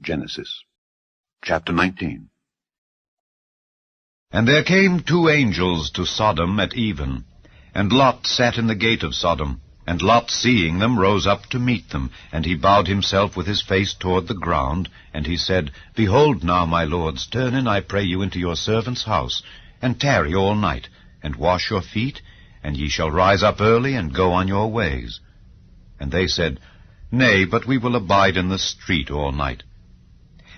Genesis chapter 19. And there came 2 angels to Sodom at even, and Lot sat in the gate of Sodom. And Lot, seeing them, rose up to meet them, and he bowed himself with his face toward the ground, and he said, Behold now, my lords, turn in, I pray you, into your servant's house, and tarry all night, and wash your feet, and ye shall rise up early, and go on your ways. And they said, Nay, but we will abide in the street all night.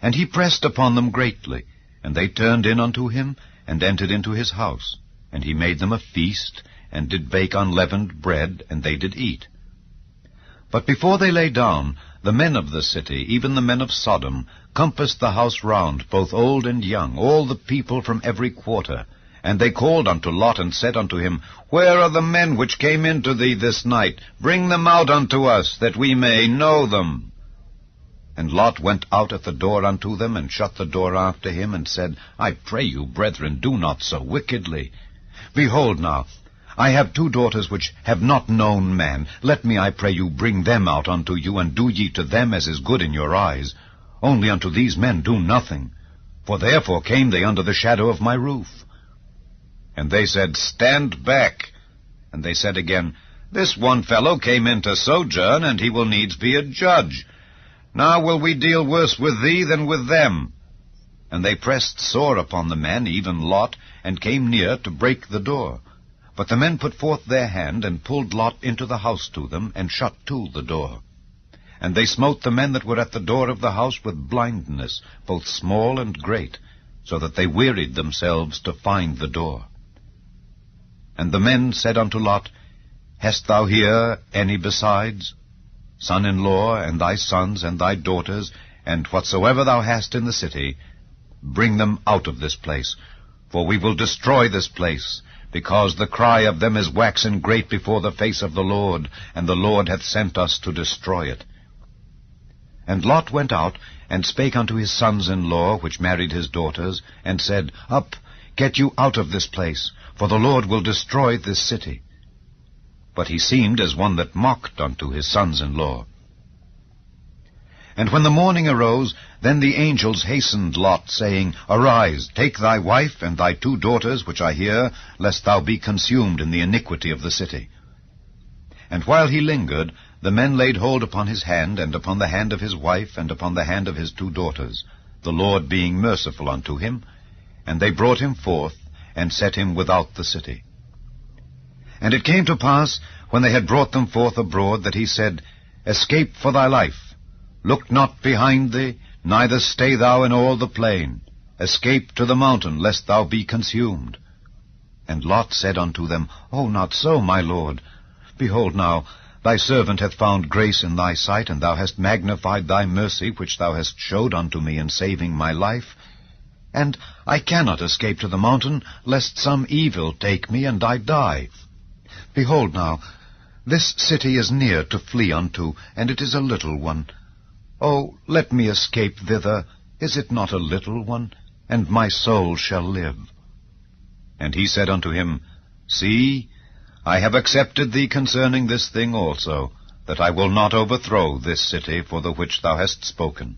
And he pressed upon them greatly, and they turned in unto him, and entered into his house. And he made them a feast, and did bake unleavened bread, and they did eat. But before they lay down, the men of the city, even the men of Sodom, compassed the house round, both old and young, all the people from every quarter. And they called unto Lot, and said unto him, Where are the men which came into thee this night? Bring them out unto us, that we may know them. And Lot went out at the door unto them, and shut the door after him, and said, I pray you, brethren, do not so wickedly. Behold now, I have 2 daughters which have not known man. Let me, I pray you, bring them out unto you, and do ye to them as is good in your eyes. Only unto these men do nothing, for therefore came they under the shadow of my roof. And they said, Stand back. And they said again, This one fellow came in to sojourn, and he will needs be a judge. Now will we deal worse with thee than with them. And they pressed sore upon the men, even Lot, and came near to break the door. But the men put forth their hand, and pulled Lot into the house to them, and shut to the door. And they smote the men that were at the door of the house with blindness, both small and great, so that they wearied themselves to find the door. And the men said unto Lot, Hast thou here any besides? Son-in-law, and thy sons, and thy daughters, and whatsoever thou hast in the city, bring them out of this place, for we will destroy this place, because the cry of them is waxen great before the face of the Lord, and the Lord hath sent us to destroy it. And Lot went out, and spake unto his sons-in-law, which married his daughters, and said, Up, get you out of this place, for the Lord will destroy this city. But he seemed as one that mocked unto his sons-in-law. And when the morning arose, then the angels hastened Lot, saying, Arise, take thy wife and thy 2 daughters, which are here, lest thou be consumed in the iniquity of the city. And while he lingered, the men laid hold upon his hand, and upon the hand of his wife, and upon the hand of his 2 daughters, the Lord being merciful unto him. And they brought him forth, and set him without the city. And it came to pass, when they had brought them forth abroad, that he said, Escape for thy life. Look not behind thee, neither stay thou in all the plain. Escape to the mountain, lest thou be consumed. And Lot said unto them, O not so, my lord. Behold now, thy servant hath found grace in thy sight, and thou hast magnified thy mercy, which thou hast showed unto me in saving my life. And I cannot escape to the mountain, lest some evil take me, and I die. Behold now, this city is near to flee unto, and it is a little one. O, let me escape thither. Is it not a little one? And my soul shall live. And he said unto him, See, I have accepted thee concerning this thing also, that I will not overthrow this city for the which thou hast spoken.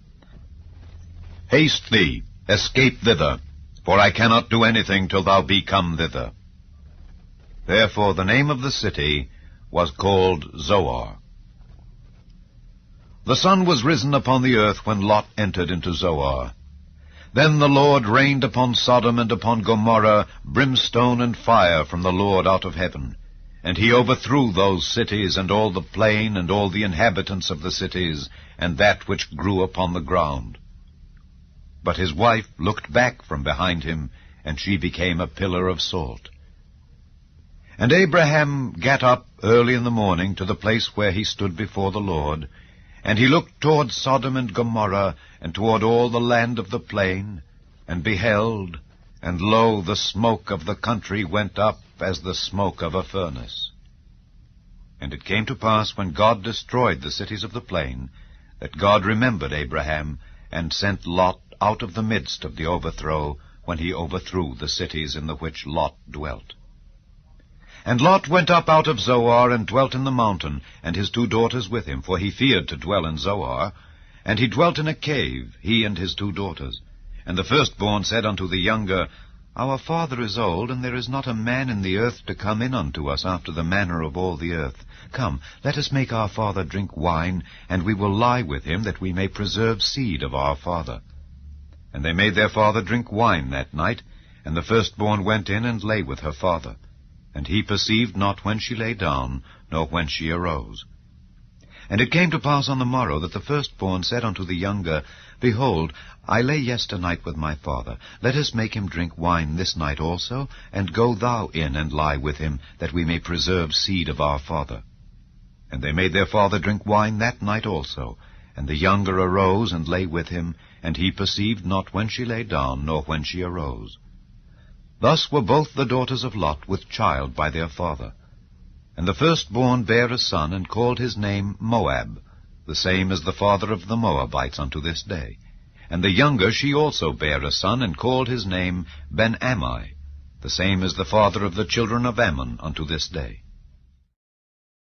Haste thee, escape thither, for I cannot do anything till thou be come thither. Therefore the name of the city was called Zoar. The sun was risen upon the earth when Lot entered into Zoar. Then the Lord rained upon Sodom and upon Gomorrah brimstone and fire from the Lord out of heaven. And he overthrew those cities, and all the plain, and all the inhabitants of the cities, and that which grew upon the ground. But his wife looked back from behind him, and she became a pillar of salt. And Abraham gat up early in the morning to the place where he stood before the Lord, and he looked toward Sodom and Gomorrah, and toward all the land of the plain, and beheld, and lo, the smoke of the country went up as the smoke of a furnace. And it came to pass, when God destroyed the cities of the plain, that God remembered Abraham, and sent Lot out of the midst of the overthrow, when he overthrew the cities in the which Lot dwelt. And Lot went up out of Zoar, and dwelt in the mountain, and his 2 daughters with him, for he feared to dwell in Zoar. And he dwelt in a cave, he and his 2 daughters. And the firstborn said unto the younger, Our father is old, and there is not a man in the earth to come in unto us after the manner of all the earth. Come, let us make our father drink wine, and we will lie with him, that we may preserve seed of our father. And they made their father drink wine that night, and the firstborn went in and lay with her father. And he perceived not when she lay down, nor when she arose. And it came to pass on the morrow that the firstborn said unto the younger, Behold, I lay yesternight with my father. Let us make him drink wine this night also, and go thou in and lie with him, that we may preserve seed of our father. And they made their father drink wine that night also. And the younger arose and lay with him, and he perceived not when she lay down, nor when she arose. Thus were both the daughters of Lot with child by their father. And the firstborn bare a son, and called his name Moab. The same is the father of the Moabites unto this day. And the younger she also bare a son, and called his name Ben-Ammi. The same is the father of the children of Ammon unto this day.